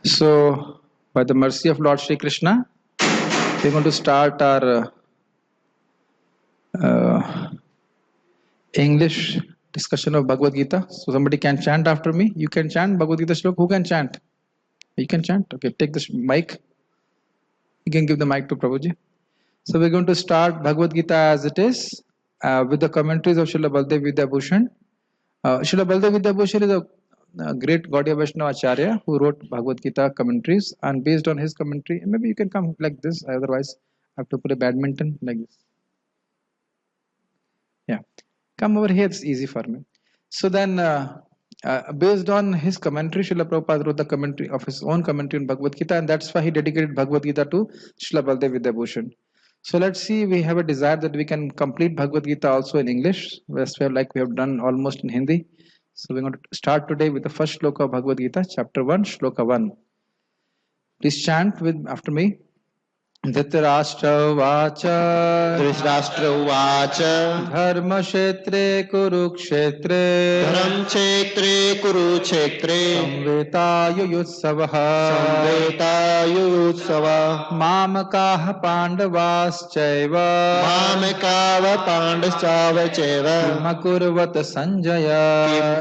So, by the mercy of Lord Shri Krishna, we're going to start our English discussion of Bhagavad Gita. So, somebody can chant after me. You can chant Bhagavad Gita Shlok. Who can chant? You can chant. Okay, take this mic. You can give the mic to Prabhuji. So, we're going to start Bhagavad Gita as it is with the commentaries of Srila Baldev Vidyabhushan. Srila Baldev Vidyabhushan is a great Gaudiya Vaishnava Acharya who wrote Bhagavad Gita commentaries, and based on his commentary, maybe you can come like this, otherwise I have to play badminton like this. Yeah, come over here, it's easy for me. So then, based on his commentary, Srila Prabhupada wrote the commentary of his own commentary on Bhagavad Gita, and that's why he dedicated Bhagavad Gita to Srila Baldev Vidyabhushan. So let's see, we have a desire that we can complete Bhagavad Gita also in English, like we have done almost in Hindi. So we're going to start today with the first shloka of Bhagavad Gita, chapter 1, shloka 1. Please chant with after me. Dhritrashtra vacha Dhritrashtra vacha dharma kshetre kurukshetre dharam kshetre kurukshetre samvetayutsava samvetayutsava mamakaha mamekava pandascava cheva kimakurvat sanjaya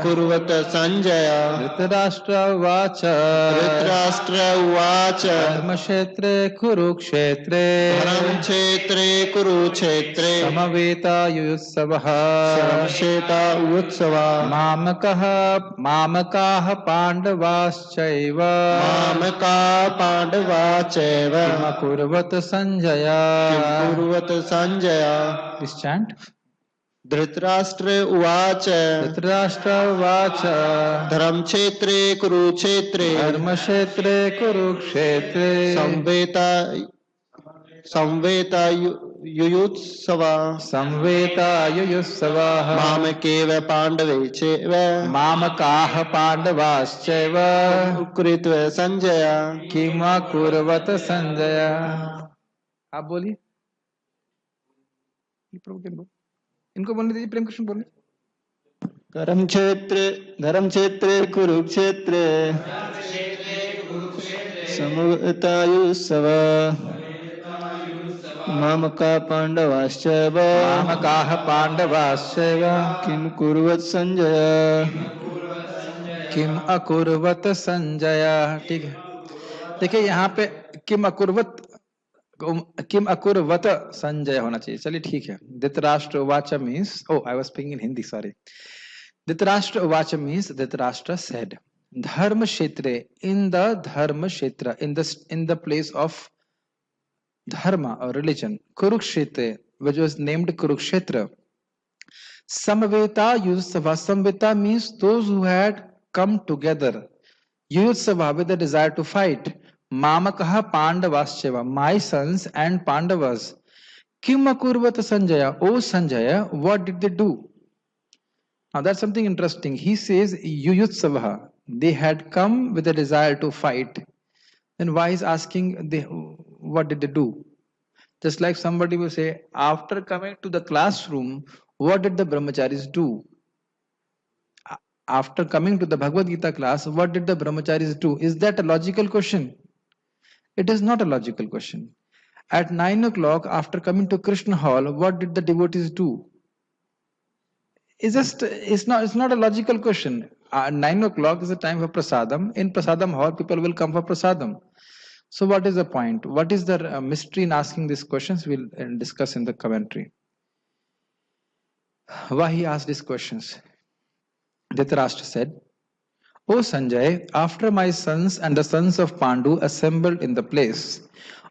kurvata sanjaya Dhritrashtra vacha Dhritrashtra vacha dharma kshetre kurukshetre dharam kshetre kurukshetre samaveta utsava mamakaha pandavaschaiva mameka pandavacheva kimakurvat sanjaya kurvata sanjaya. Please chant. Dhritrashtra uvacha Dhritrashtra vacha dharam kshetre kurukshetre dharma kshetre kurukshetre samveta yuyutsava mamekeva pandave cheva mamakaha pandavaschaiva कृत्वा संजया किमाकुर्वत संजया आप बोलिए प्रभु के बोल इनको बोलने दीजिए प्रेम कृष्ण बोलिए धर्म क्षेत्रे कुरुक्षेत्रे समवेतायुत्सव मामका पांडवाश्चैव मामकाः पांडवाश्चैव किं कुर्वत् संजय किम अकुर्वत संजय ठीक है देखिए यहाँ पे किम अकुर्वत संजय होना चाहिए चलिए ठीक है धृतराष्ट्र उवाच means I was speaking in Hindi sorry Dhritarashtra उवाच मीन्स धृतराष्ट्र said धर्म क्षेत्रे इन द धर्म क्षेत्र in the place of dharma or religion kurukshetra which was named kurukshetra samveta yutsava samveta means those who had come together yutsava with the desire to fight mamakaha pandavascheva my sons and pandavas kim akurvat sanjaya o sanjaya what did they do now that's something interesting he says yutsava they had come with a desire to fight then why is asking what did they do just like somebody will say after coming to the classroom what did the brahmacharis do after coming to the Bhagavad Gita class what did the brahmacharis do is that a logical question it is not a logical question at 9 o'clock after coming to Krishna hall what did the devotees do it's not a logical question 9 o'clock is the time for prasadam in prasadam hall people will come for prasadam. So what is the point? What is the mystery in asking these questions? We'll discuss in the commentary. Why he asked these questions? Dhritarashtra said, O Sanjay, after my sons and the sons of Pandu assembled in the place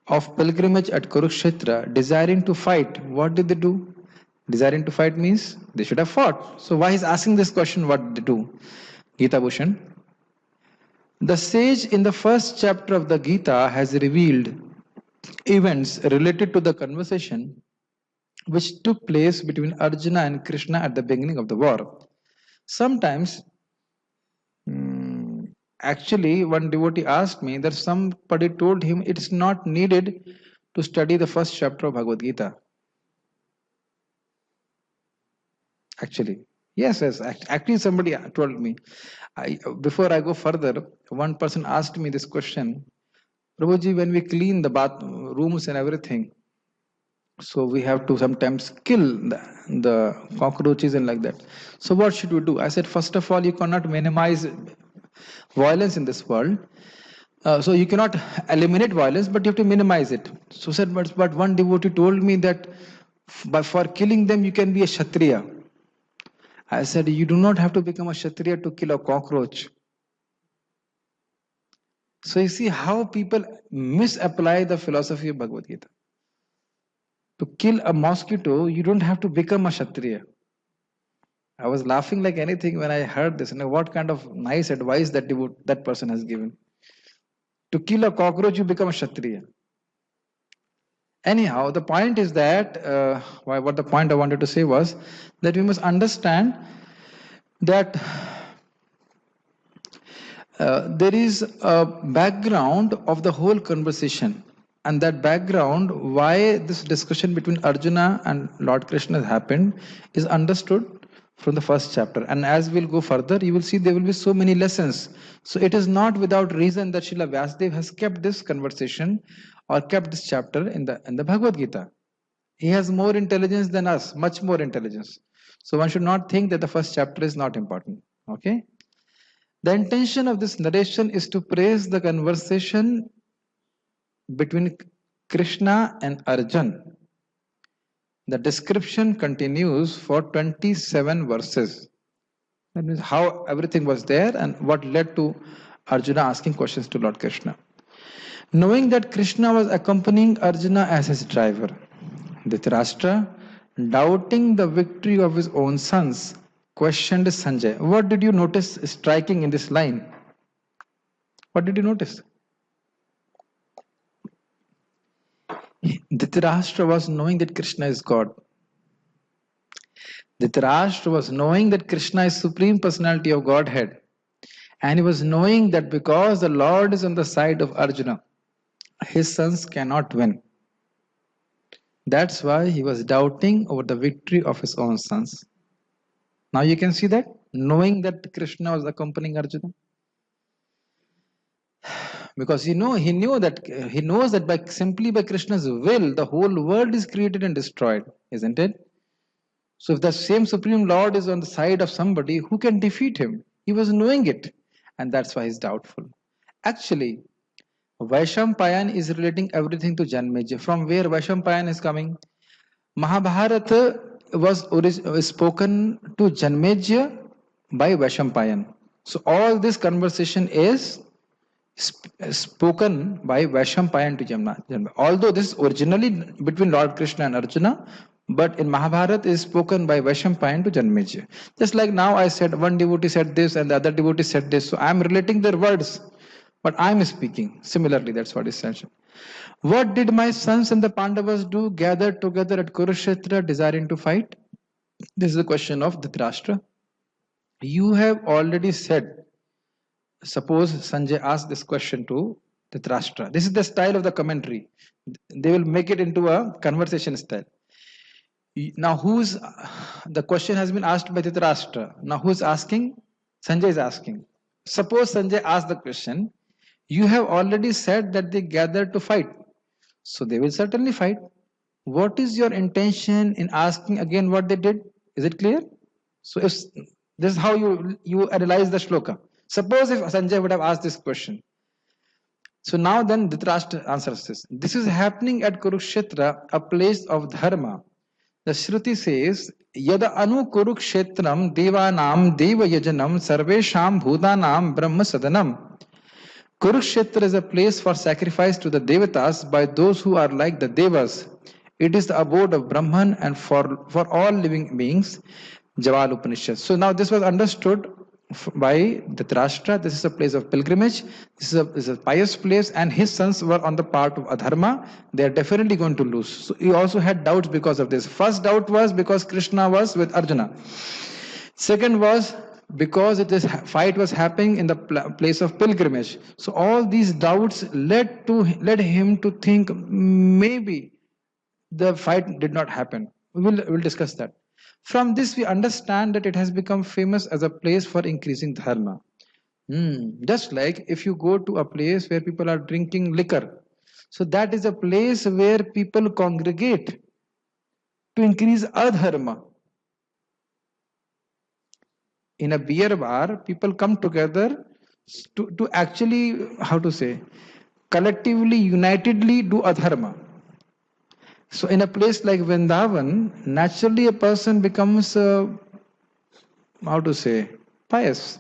of pilgrimage at Kurukshetra, desiring to fight, what did they do? Desiring to fight means they should have fought. So why is asking this question, what did they do? Gita Bhushan. The sage in the first chapter of the Gita has revealed events related to the conversation which took place between Arjuna and Krishna at the beginning of the war. Sometimes, actually, one devotee asked me that somebody told him it is not needed to study the first chapter of Bhagavad Gita. Actually, Yes, yes. Actually, somebody told me. Before I go further, one person asked me this question. Prabhuji, when we clean the bath rooms and everything, so we have to sometimes kill the cockroaches and like that. So what should we do? I said, first of all, you cannot minimize violence in this world. So you cannot eliminate violence, but you have to minimize it. So said, but one devotee told me that for killing them, you can be a Kshatriya. I said, you do not have to become a Kshatriya to kill a cockroach. So you see how people misapply the philosophy of Bhagavad Gita. To kill a mosquito, you don't have to become a Kshatriya. I was laughing like anything when I heard this. And what kind of nice advice that person has given. To kill a cockroach, you become a Kshatriya. Anyhow, the point is that, what the point I wanted to say was that we must understand that there is a background of the whole conversation. And that background, why this discussion between Arjuna and Lord Krishna has happened, is understood from the first chapter. And as we'll go further, you will see there will be so many lessons. So it is not without reason that Srila Vyasdev has kept this conversation or kept this chapter in the Bhagavad Gita. He has more intelligence than us, much more intelligence. So one should not think that the first chapter is not important. Okay? The intention of this narration is to praise the conversation between Krishna and Arjun. The description continues for 27 verses. That means how everything was there and what led to Arjuna asking questions to Lord Krishna. Knowing that Krishna was accompanying Arjuna as his driver, Dhritrashtra, doubting the victory of his own sons, questioned Sanjay. What did you notice striking in this line? What did you notice? Dhritarashtra was knowing that Krishna is God. Dhritarashtra was knowing that Krishna is Supreme Personality of Godhead. And he was knowing that because the Lord is on the side of Arjuna, his sons cannot win. That's why he was doubting over the victory of his own sons. Now you can see that, knowing that Krishna was accompanying Arjuna. Because he knows that simply by Krishna's will, the whole world is created and destroyed, isn't it? So if the same Supreme Lord is on the side of somebody, who can defeat him? He was knowing it, and that's why he's doubtful. Actually, Vaishampayan is relating everything to Janmejaya. From where Vaishampayan is coming? Mahabharata was spoken to Janmejaya by Vaishampayan. So all this conversation is spoken by Vaishampayan to Janmejaya. Although this is originally between Lord Krishna and Arjuna, but in Mahabharata is spoken by Vaishampayan to Janmejaya. Just like now I said, one devotee said this and the other devotee said this. So I am relating their words, but I am speaking. Similarly, that's what is said. What did my sons and the Pandavas do? Gathered together at Kurukshetra, desiring to fight? This is the question of Dhritrashtra. You have already said. Suppose Sanjay asks this question to Dhritrashtra. This is the style of the commentary. They will make it into a conversation style. Now, the question has been asked by Dhritarashtra. Now, who's asking? Sanjay is asking. Suppose Sanjay asks the question, you have already said that they gathered to fight. So they will certainly fight. What is your intention in asking again what they did? Is it clear? So this is how you analyze the shloka. Suppose if Sanjay would have asked this question. So now then Dhritarashtra answers this. This is happening at Kurukshetra, a place of dharma. The Shruti says, Yada anu Kurukshetram devanam deva yajanam sarvesham bhutanam brahma sadanam. Kurukshetra is a place for sacrifice to the devatas by those who are like the devas. It is the abode of Brahman and for all living beings. Javal Upanishad. So now this was understood by Dhritarashtra. This is a place of pilgrimage. This is a pious place, and his sons were on the part of adharma. They are definitely going to lose. So he also had doubts because of this. First doubt was because Krishna was with Arjuna. Second was because this fight was happening in the place of pilgrimage. So all these doubts led him to think maybe the fight did not happen. We'll discuss that. From this, we understand that it has become famous as a place for increasing dharma. Just like if you go to a place where people are drinking liquor, so that is a place where people congregate to increase adharma. In a beer bar, people come together to actually, how to say, collectively, unitedly do adharma. So in a place like Vrindavan, naturally a person becomes, how to say, pious.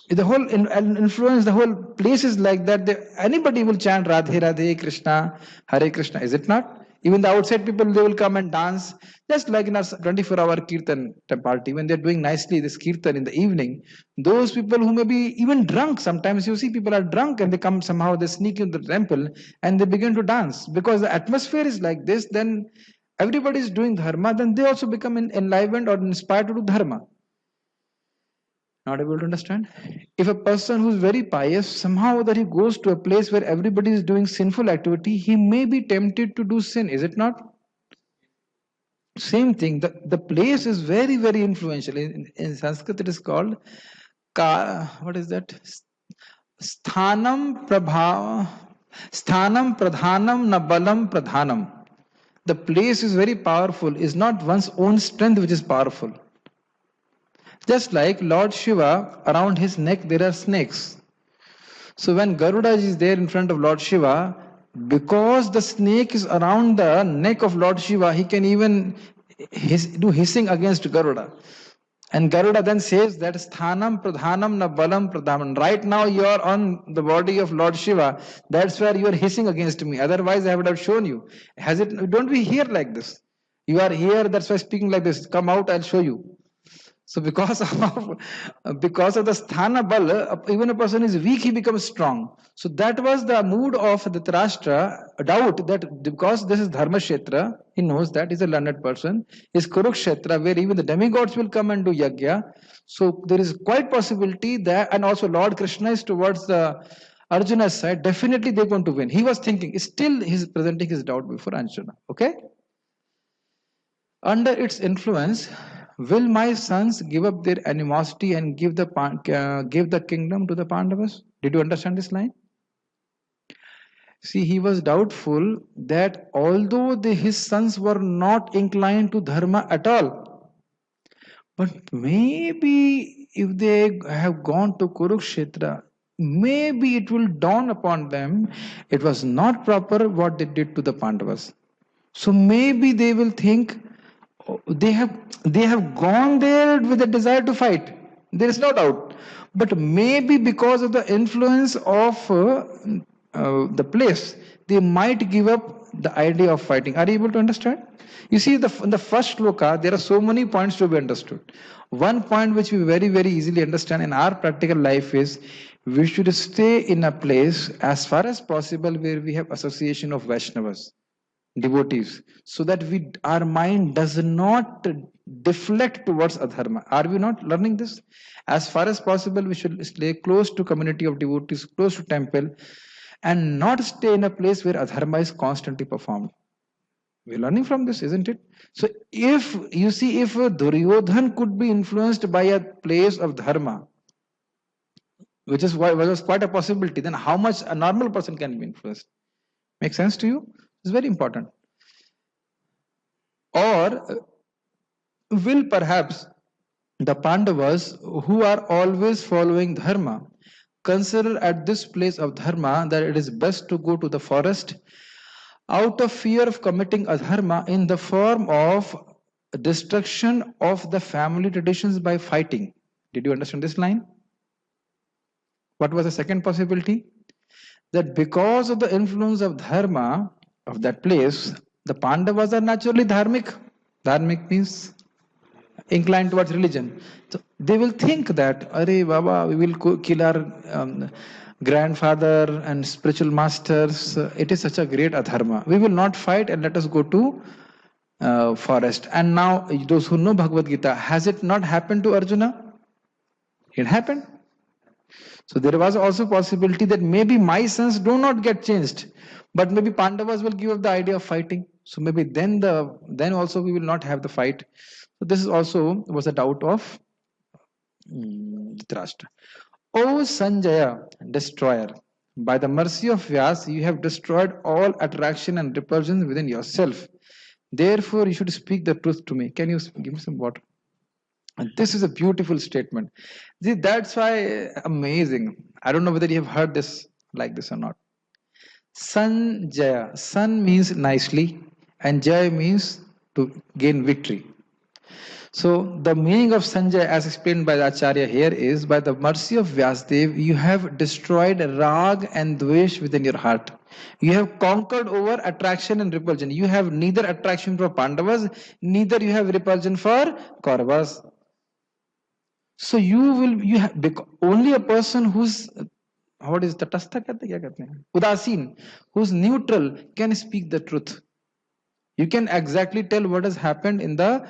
The whole influence, the whole place is like that. Anybody will chant Radhe Radhe Krishna, Hare Krishna, is it not? Even the outside people, they will come and dance. Just like in our 24-hour Kirtan party, when they're doing nicely this Kirtan in the evening, those people who may be even drunk, sometimes you see people are drunk and they come somehow, they sneak into the temple and they begin to dance. Because the atmosphere is like this, then everybody is doing dharma, then they also become enlivened or inspired to do dharma. Not able to understand? If a person who's very pious, somehow that he goes to a place where everybody is doing sinful activity, he may be tempted to do sin, is it not? Same thing, the place is very, very influential. In Sanskrit, it is called, what is that? Sthanam pradhanam na balam pradhanam. The place is very powerful, is not one's own strength which is powerful. Just like Lord Shiva, around his neck there are snakes. So when Garuda is there in front of Lord Shiva, because the snake is around the neck of Lord Shiva, he can even do hissing against Garuda. And Garuda then says that sthanam pradhanam na balam pradhanam. Right now you are on the body of Lord Shiva. That's where you are hissing against me. Otherwise I would have shown you. Don't we hear like this? You are here, that's why speaking like this. Come out, I'll show you. So because of the sthana bal, even a person is weak, he becomes strong. So that was the mood of Dhritrashtra, a doubt that because this is Dharma Kshetra, he knows that he's a learned person, is Kurukshetra, where even the demigods will come and do yajna. So there is quite possibility that, and also Lord Krishna is towards the Arjuna's side, definitely they're going to win. He was thinking, still he's presenting his doubt before Arjuna. Okay? Under its influence, will my sons give up their animosity and give the kingdom to the Pandavas? Did you understand this line? See, he was doubtful that although his sons were not inclined to dharma at all, but maybe if they have gone to Kurukshetra, maybe it will dawn upon them it was not proper what they did to the Pandavas. So maybe they will think, they have gone there with a desire to fight. There is no doubt. But maybe because of the influence of the place, they might give up the idea of fighting. Are you able to understand? You see, in the first shloka, there are so many points to be understood. One point which we very, very easily understand in our practical life is we should stay in a place as far as possible where we have association of Vaishnavas, devotees, so that our mind does not deflect towards adharma. Are we not learning this? As far as possible, we should stay close to community of devotees, close to temple, and not stay in a place where adharma is constantly performed. We're learning from this, isn't it? So if you see, if Duryodhan could be influenced by a place of dharma, which was quite a possibility, then how much a normal person can be influenced? Make sense to you? It's very important. Or will perhaps the Pandavas, who are always following dharma, consider at this place of dharma that it is best to go to the forest out of fear of committing adharma in the form of destruction of the family traditions by fighting? Did you understand this line? What was the second possibility? That because of the influence of dharma of that place, the Pandavas are naturally dharmic. Dharmic means inclined towards religion. So they will think that, Arey Baba, we will kill our grandfather and spiritual masters. It is such a great adharma. We will not fight and let us go to forest. And now those who know Bhagavad Gita, has it not happened to Arjuna? It happened. So there was also possibility that maybe my sons do not get changed, but maybe Pandavas will give up the idea of fighting. So maybe then also we will not have the fight. So this is also was a doubt of Dhritarashtra. O Sanjaya, destroyer, by the mercy of Vyas, you have destroyed all attraction and repulsion within yourself. Therefore, you should speak the truth to me. Can you give me some water? And this is a beautiful statement. See, that's why amazing. I don't know whether you have heard this like this or not. Sanjaya. Sun means nicely, and Jaya means to gain victory. So the meaning of Sanjay, as explained by the Acharya here, is by the mercy of Vyasdev, you have destroyed rag and dvesh within your heart. You have conquered over attraction and repulsion. You have neither attraction for Pandavas, neither you have repulsion for Kauravas. So you have only a person who's what is tatastha कहते क्या कहते हैं उदासीन, who's neutral can speak the truth. You can exactly tell what has happened in the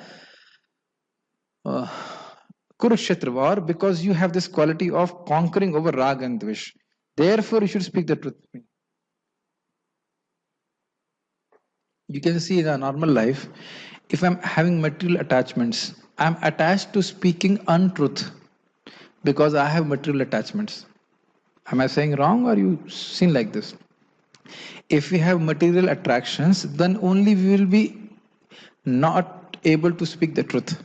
Kurukshetra war because you have this quality of conquering over rag and dvish. Therefore, you should speak the truth. You can see in a normal life, if I'm having material attachments, I'm attached to speaking untruth because I have material attachments. Am I saying wrong or you seen like this? If we have material attractions, then only we will be not able to speak the truth.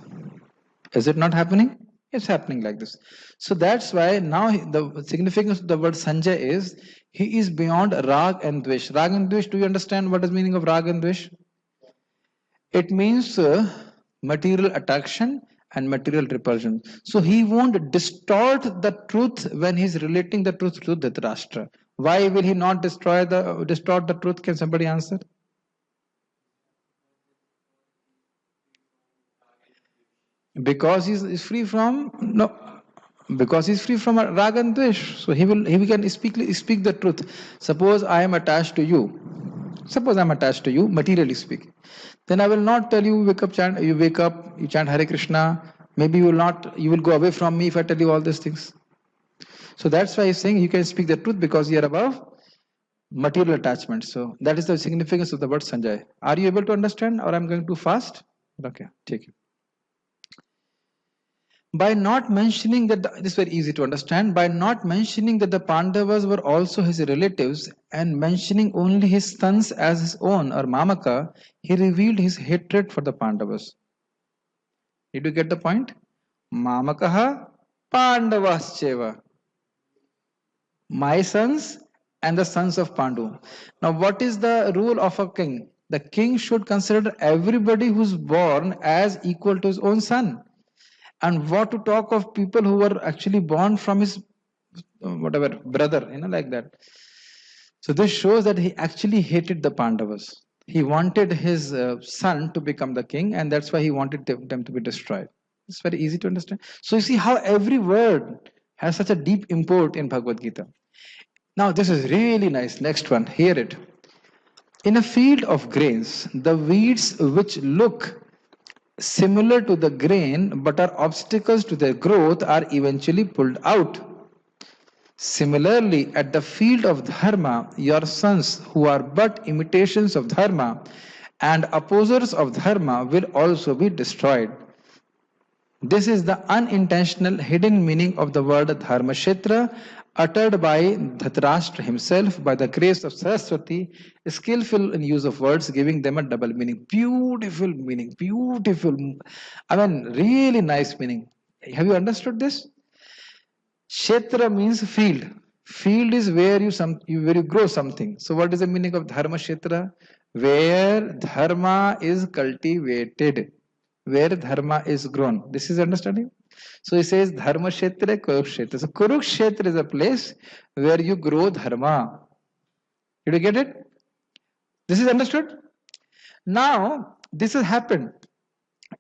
Is it not happening? It's happening like this. So that's why now the significance of the word Sanjay is he is beyond rag and dvesh. Rag and dvesh, do you understand what is meaning of rag and dvesh? It means material attraction and material repulsion. So he won't distort the truth when he's relating the truth to Dhritarashtra. Why will he not distort the truth? Can somebody answer? Because he's free from because he's free from rag and dvesh. So he can speak the truth. Suppose I am attached to you. Suppose I'm attached to you, materially speaking. Then I will not tell you wake up, chant. You wake up, you chant Hare Krishna. Maybe you will go away from me if I tell you all these things. So that's why he's saying you can speak the truth because you are above material attachment. So that is the significance of the word Sanjay. Are you able to understand, or I'm going too fast? Okay, take it. By not mentioning that, this is very easy to understand, by not mentioning that the Pandavas were also his relatives and mentioning only his sons as his own or Mamaka, he revealed his hatred for the Pandavas. Did you get the point? Mamakaha Pandavascheva. My sons and the sons of Pandu. Now, what is the rule of a king? The king should consider everybody who's born as equal to his own son. And what to talk of people who were actually born from his whatever brother, like that. So this shows that he actually hated the Pandavas. He wanted his son to become the king, and that's why he wanted them to be destroyed. It's very easy to understand. So you see how every word has such a deep import in Bhagavad Gita. Now this is really nice. Next one, hear it. In a field of grains, the weeds which look similar to the grain but are obstacles to their growth are eventually pulled out. Similarly, at the field of dharma, your sons who are but imitations of dharma and opposers of dharma will also be destroyed. This is the unintentional hidden meaning of the word dharmashetra uttered by Dhritarashtra himself by the grace of Saraswati, skillful in use of words, giving them a double meaning. Beautiful meaning, beautiful. I mean, really nice meaning. Have you understood this? Kshetra means field. Field is where you grow something. So what is the meaning of dharma kshetra? Where dharma is cultivated, where dharma is grown. This is understanding? So he says dharma kshetra, kurukshetra. So kurukshetra is a place where you grow dharma. Did you get it? This is understood? Now, this has happened.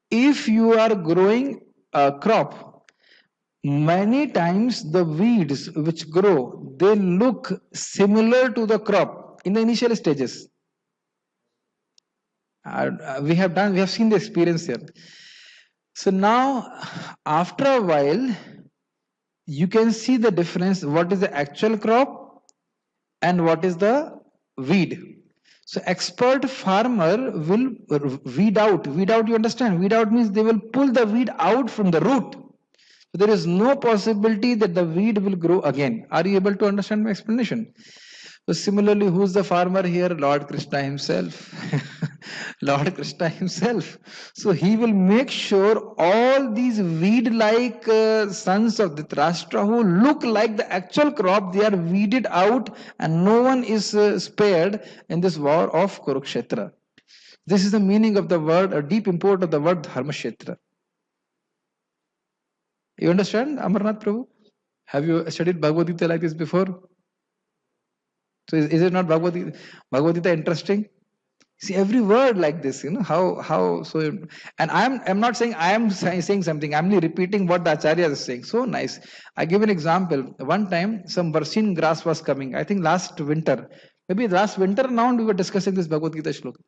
If you are growing a crop, many times the weeds which grow, they look similar to the crop in the initial stages. We have seen the experience here. So now, after a while, you can see the difference, what is the actual crop and what is the weed. So expert farmer will weed out. Weed out, you understand? Weed out means they will pull the weed out from the root. So there is no possibility that the weed will grow again. Are you able to understand my explanation? So similarly, who's the farmer here? Lord Krishna himself. Lord Krishna himself. So he will make sure all these weed-like sons of Dhritrashtra who look like the actual crop, they are weeded out and no one is spared in this war of Kurukshetra. This is the meaning of the word, a deep import of the word Dharmashetra. You understand, Amarnath Prabhu? Have you studied Bhagavad Gita like this before? So is it not Bhagavad Gita interesting? See every word like this, how so. And I'm not saying I am saying something. I'm only repeating what the Acharya is saying. So nice. I give an example. One time some Varsin grass was coming. I think last winter, maybe last winter. Now we were discussing this Bhagavad Gita shloka.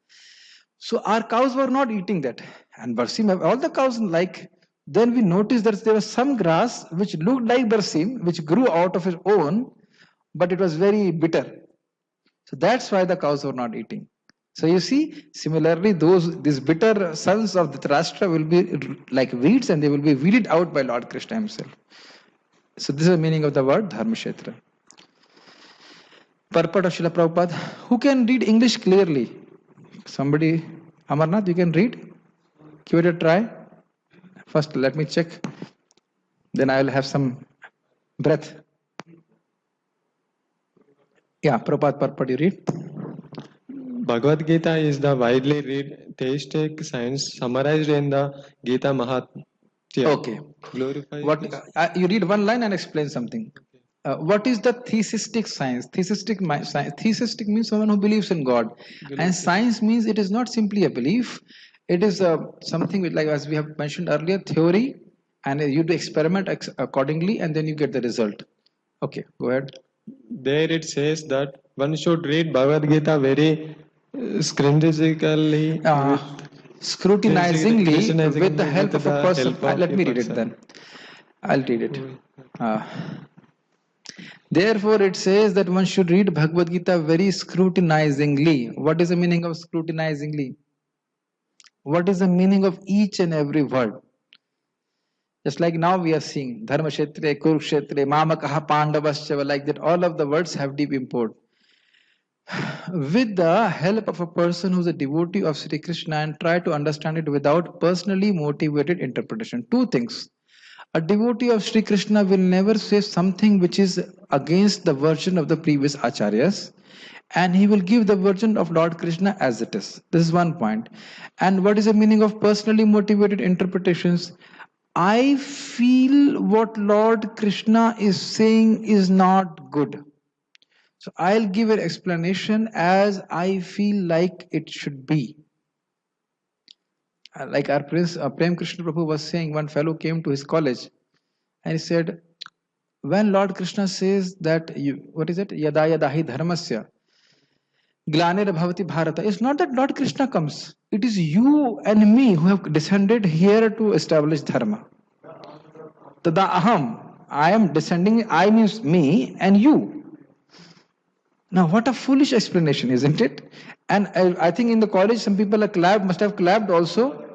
So our cows were not eating that, and Barsim, all the cows like. Then we noticed that there was some grass which looked like Barsim, which grew out of its own, but it was very bitter. So that's why the cows were not eating. So you see, similarly, these bitter sons of the Dhritrashtra will be like weeds, and they will be weeded out by Lord Krishna himself. So this is the meaning of the word Dharmashetra. Purport of Srila Prabhupada. Who can read English clearly? Somebody, Amarnath, you can read? Give it a try. First, let me check. Then I will have some breath. Yeah, Prabhupada, purport, you read? Bhagavad Gita is the widely read theistic science summarized in the Gita Mahatmya. Okay. What you read one line and explain something. What is the theistic science? Theistic means someone who believes in God, and science means it is not simply a belief. It is something which, like as we have mentioned earlier, theory, and you do experiment accordingly, and then you get the result. Okay, go ahead. There it says that one should read Bhagavad Gita very scrutinizingly with the help of a person. Let me read it then. I'll read it. Therefore, it says that one should read Bhagavad Gita very scrutinizingly. What is the meaning of scrutinizingly? What is the meaning of each and every word? Just like now we are seeing Dharmashetra, Kurukshetra, Mamakaha, Pandavascha, like that, all of the words have deep import. With the help of a person who is a devotee of Sri Krishna and try to understand it without personally motivated interpretation. Two things. A devotee of Sri Krishna will never say something which is against the version of the previous acharyas, and he will give the version of Lord Krishna as it is. This is one point. And what is the meaning of personally motivated interpretations? I feel what Lord Krishna is saying is not good. So I'll give an explanation as I feel like it should be. Like our Prince Prem Krishna Prabhu was saying, one fellow came to his college and he said, when Lord Krishna says that, what is it? Yada yadahi dharmasya, glanir bhavati bharata. It's not that Lord Krishna comes. It is you and me who have descended here to establish dharma. Tada aham. I am descending, I means me and you. Now, what a foolish explanation, isn't it? And I think in the college, some people must have clapped also.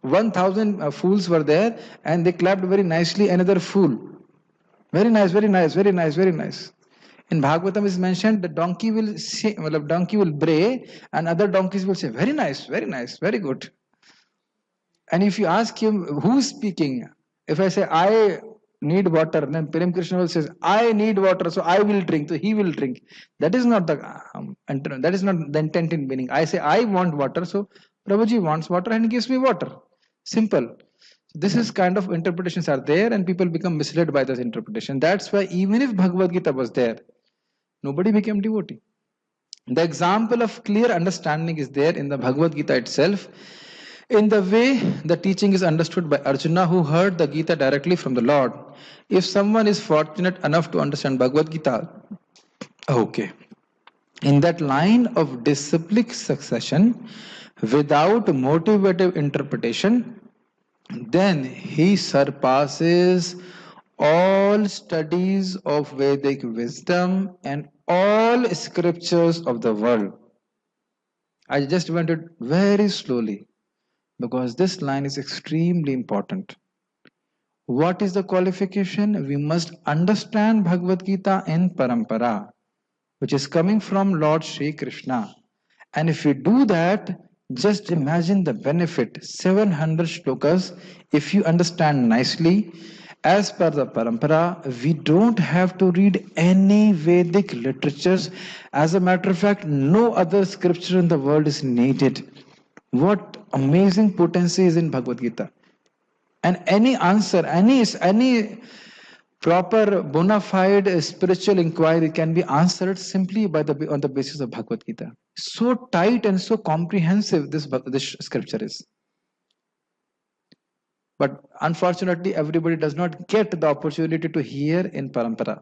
1,000 fools were there, and they clapped very nicely. Another fool. Very nice, very nice, very nice, very nice. In Bhagavatam is mentioned the donkey will say, donkey will bray, and other donkeys will say, very nice, very good. And if you ask him who is speaking, if I say I need water, then Prem Krishna will say, I need water, so I will drink, so he will drink. That is not the intent in meaning. I say I want water, so Prabhuji wants water and he gives me water. Simple. This is kind of interpretations are there, and people become misled by this interpretation. That's why even if Bhagavad Gita was there, nobody became devotee. The example of clear understanding is there in the Bhagavad Gita itself, in the way the teaching is understood by Arjuna, who heard the Gita directly from the Lord. If someone is fortunate enough to understand Bhagavad Gita, okay, in that line of disciplic succession, without motivative interpretation, then he surpasses all studies of Vedic wisdom and all scriptures of the world. I just went it very slowly because this line is extremely important. What is the qualification? We must understand Bhagavad Gita in parampara, which is coming from Lord Sri Krishna. And if we do that, just imagine the benefit. 700 shlokas, if you understand nicely, as per the parampara, we don't have to read any Vedic literatures. As a matter of fact, no other scripture in the world is needed. What amazing potency is in Bhagavad Gita. And any answer, any proper bona fide spiritual inquiry can be answered simply on the basis of Bhagavad Gita. So tight and so comprehensive this scripture is. But unfortunately, everybody does not get the opportunity to hear in parampara.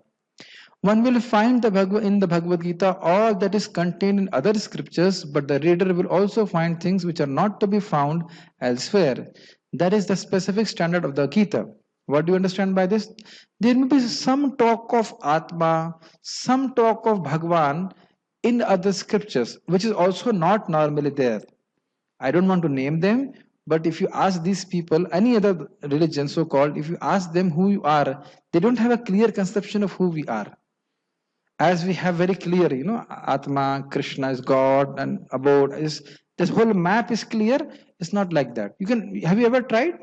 One will find in the Bhagavad Gita all that is contained in other scriptures, but the reader will also find things which are not to be found elsewhere. That is the specific standard of the Gita. What do you understand by this? There may be some talk of Atma, some talk of Bhagwan in other scriptures, which is also not normally there. I don't want to name them, but if you ask these people, any other religion so-called, if you ask them who you are, they don't have a clear conception of who we are. As we have very clear, Atma, Krishna is God, and about is this whole map is clear. It's not like that. Have you ever tried?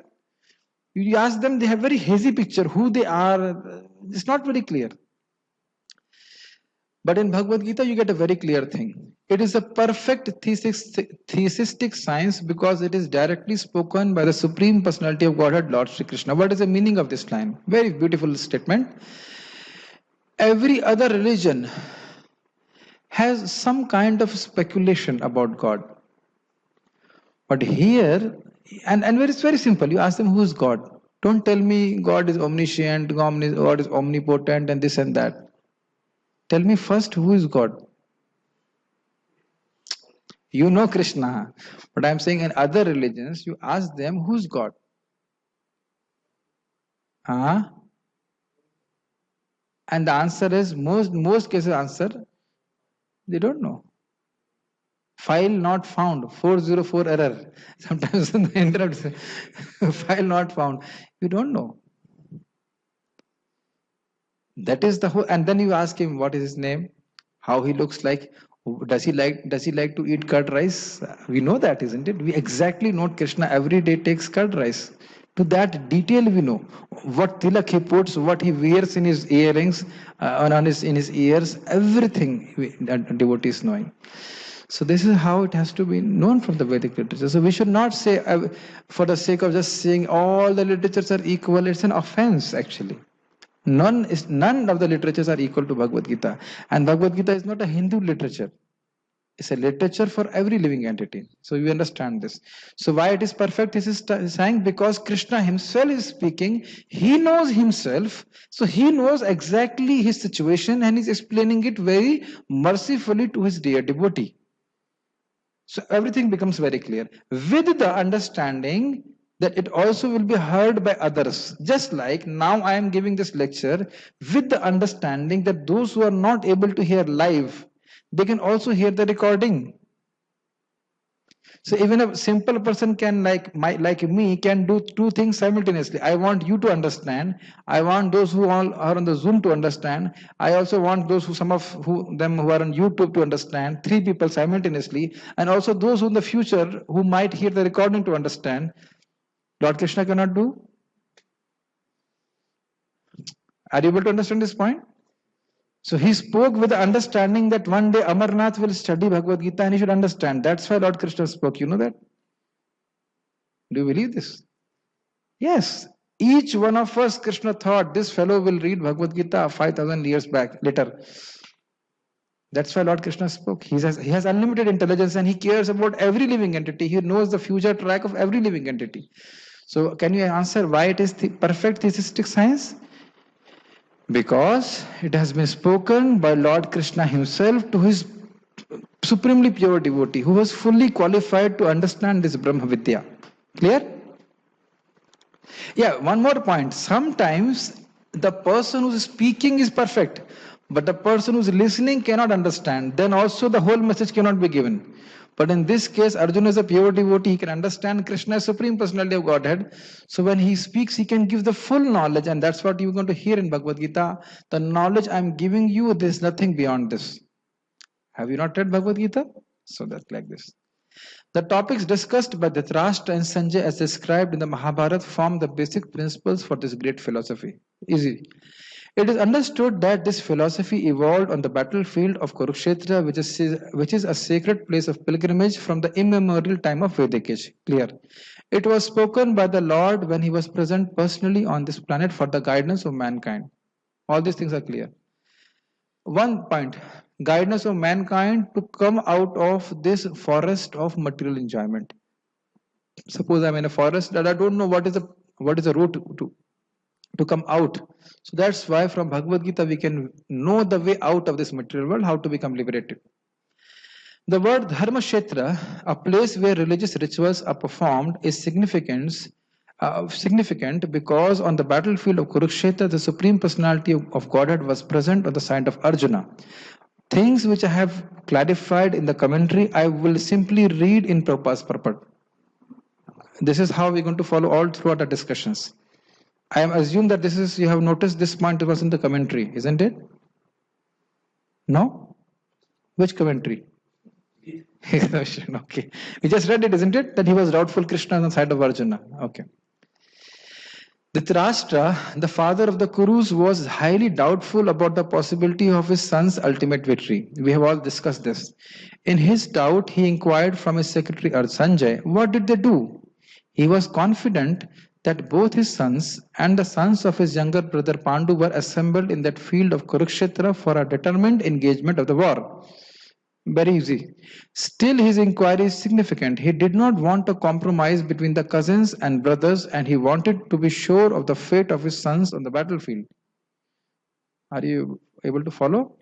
You ask them, they have very hazy picture who they are. It's not very clear. But in Bhagavad Gita, you get a very clear thing. It is a perfect theistic science because it is directly spoken by the Supreme Personality of Godhead, Lord Sri Krishna. What is the meaning of this line? Very beautiful statement. Every other religion has some kind of speculation about God. But here, and it's very simple. You ask them, who is God? Don't tell me God is omniscient, God is omnipotent, and this and that. Tell me first, who is God? You know Krishna. But I'm saying in other religions, you ask them, who's God? And the answer is, most cases answer, they don't know. File not found, 404 error. Sometimes in the internet, file not found. You don't know. That is the whole. And then you ask him what is his name, how he looks like, does he like to eat curd rice? We know that, isn't it? We exactly know Krishna every day takes curd rice. To that detail we know what tilak he puts, what he wears in his earrings, in his ears, everything devotees knowing. So this is how it has to be known from the Vedic literature. So we should not say, for the sake of just saying all the literatures are equal, it's an offense actually. None of the literatures are equal to Bhagavad Gita. And Bhagavad Gita is not a Hindu literature. It's a literature for every living entity. So you understand this. So why it is perfect? This is saying because Krishna himself is speaking. He knows himself. So he knows exactly his situation and he's explaining it very mercifully to his dear devotee. So everything becomes very clear. With the understanding that it also will be heard by others. Just like now I am giving this lecture with the understanding that those who are not able to hear live, they can also hear the recording. So even a simple person can like me can do two things simultaneously. I want you to understand. I want those who all are on the Zoom to understand. I also want those who them who are on YouTube to understand. 3 people simultaneously, and also those who in the future who might hear the recording to understand. Lord Krishna cannot do. Are you able to understand this point? So he spoke with the understanding that one day Amarnath will study Bhagavad Gita and he should understand. That's why Lord Krishna spoke. You know that? Do you believe this? Yes. Each one of us, Krishna thought, this fellow will read Bhagavad Gita 5,000 years later. That's why Lord Krishna spoke. He has unlimited intelligence and he cares about every living entity. He knows the future track of every living entity. So can you answer why it is the perfect theistic science? Because it has been spoken by Lord Krishna himself to his supremely pure devotee who was fully qualified to understand this Brahma Vidya. Clear? Yeah, one more point. Sometimes the person who's speaking is perfect, but the person who's listening cannot understand. Then also the whole message cannot be given. But in this case, Arjuna is a pure devotee. He can understand Krishna as Supreme Personality of Godhead. So when he speaks, he can give the full knowledge. And that's what you're going to hear in Bhagavad Gita. The knowledge I'm giving you, there's nothing beyond this. Have you not read Bhagavad Gita? So that's like this. The topics discussed by Dhritrashtra and Sanjay as described in the Mahabharata form the basic principles for this great philosophy. Easy. It is understood that this philosophy evolved on the battlefield of Kurukshetra, which is a sacred place of pilgrimage from the immemorial time of Vedic age. Clear. It was spoken by the Lord when he was present personally on this planet for the guidance of mankind. All these things are clear. One point, guidance of mankind to come out of this forest of material enjoyment. Suppose I'm in a forest that I don't know what is the route to come out. So that's why from Bhagavad Gita we can know the way out of this material world, how to become liberated. The word Dharma Kshetra, a place where religious rituals are performed, is significant because on the battlefield of Kurukshetra, the Supreme Personality of Godhead was present on the side of Arjuna. Things which I have clarified in the commentary, I will simply read in Prabhupada's purport. This is how we're going to follow all throughout our discussions. I assume that this is, you have noticed this point was in the commentary, isn't it? No? Which commentary? Okay. We just read it, isn't it? That he was doubtful Krishna on the side of Arjuna. Okay. Dhritrashtra, the father of the Kurus, was highly doubtful about the possibility of his son's ultimate victory. We have all discussed this. In his doubt, he inquired from his secretary Sanjay, what did they do? He was confident that both his sons and the sons of his younger brother Pandu were assembled in that field of Kurukshetra for a determined engagement of the war. Very easy. Still, his inquiry is significant. He did not want a compromise between the cousins and brothers, and he wanted to be sure of the fate of his sons on the battlefield. Are you able to follow?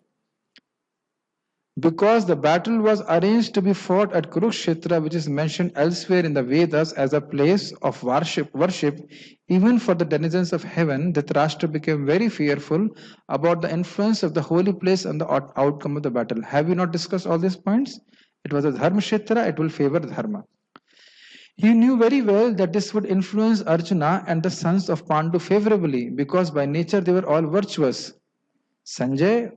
Because the battle was arranged to be fought at Kurukshetra, which is mentioned elsewhere in the Vedas as a place of worship, even for the denizens of heaven, Dhritarashtra became very fearful about the influence of the holy place and the outcome of the battle. Have we not discussed all these points? It was a Dharma Kshetra, it will favor Dharma. He knew very well that this would influence Arjuna and the sons of Pandu favorably, because by nature they were all virtuous. Sanjay,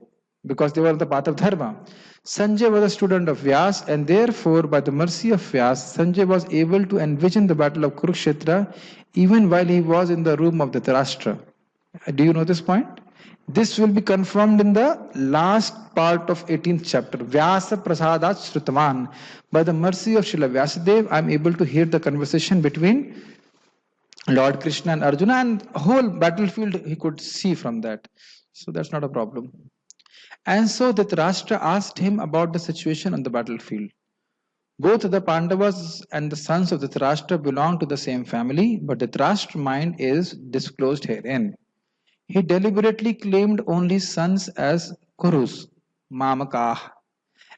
because they were on the path of Dharma. Sanjay was a student of Vyas, and therefore, by the mercy of Vyas, Sanjay was able to envision the battle of Kurukshetra even while he was in the room of the Dhritarashtra. Do you know this point? This will be confirmed in the last part of 18th chapter. Vyasa prasadat shrutaman. By the mercy of Srila Vyasadeva, I am able to hear the conversation between Lord Krishna and Arjuna, and whole battlefield he could see from that. So that's not a problem. And so Dhritarashtra asked him about the situation on the battlefield. Both the Pandavas and the sons of Dhritarashtra belong to the same family, but Dhritarashtra's mind is disclosed herein. He deliberately claimed only sons as Kurus, Mamakah,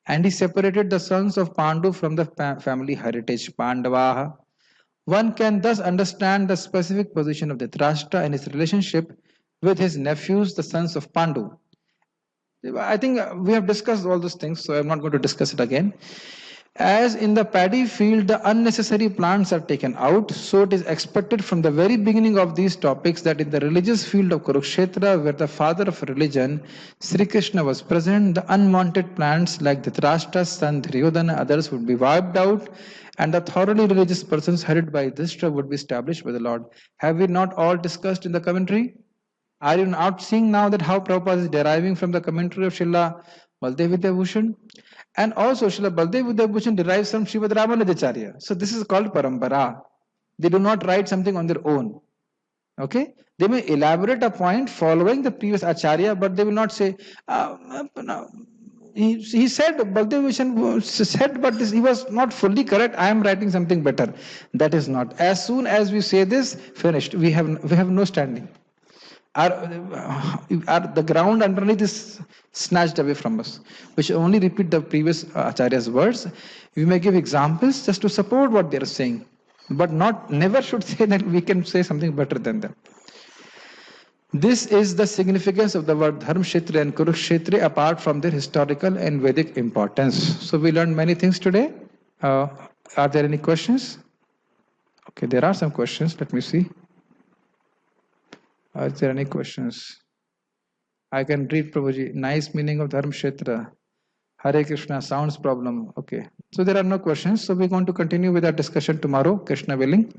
and he separated the sons of Pandu from the family heritage, Pandavaha. One can thus understand the specific position of Dhritarashtra and his relationship with his nephews, the sons of Pandu. I think we have discussed all those things, so I'm not going to discuss it again. As in the paddy field, the unnecessary plants are taken out, so it is expected from the very beginning of these topics that in the religious field of Kurukshetra, where the father of religion, Sri Krishna, was present, the unwanted plants like Dhritarashtra's son Duryodhana and others would be wiped out, and the thoroughly religious persons headed by Yudhishthira would be established by the Lord. Have we not all discussed in the commentary? Are you not seeing now that how Prabhupada is deriving from the commentary of Srila Baldev Vidyabhushan? And also Srila Baldev Vidyabhushan derives from Srimad Ramanujacharya. So this is called parampara. They do not write something on their own. Okay? They may elaborate a point following the previous Acharya, but they will not say, he said, Baldev Vidyabhushan said, but he was not fully correct. I am writing something better. That is not. As soon as we say this, finished. We have no standing. The ground underneath is snatched away from us. We should only repeat the previous Acharya's words. We may give examples just to support what they are saying, but never should say that we can say something better than them. This is the significance of the word Dharma Kshetra and Kurukshetra apart from their historical and Vedic importance. So we learned many things today. Are there any questions? Okay, there are some questions. Let me see. Are there any questions? I can read, Prabhuji. Nice meaning of Dharma Kshetra. Hare Krishna, sounds problem. Okay. So there are no questions. So we're going to continue with our discussion tomorrow, Krishna willing.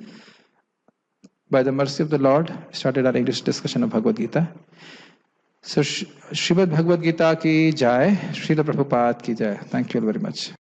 By the mercy of the Lord, started our English discussion of Bhagavad Gita. So Srimad Bhagavad Gita ki jai, Srila Prabhupada ki jai. Thank you all very much.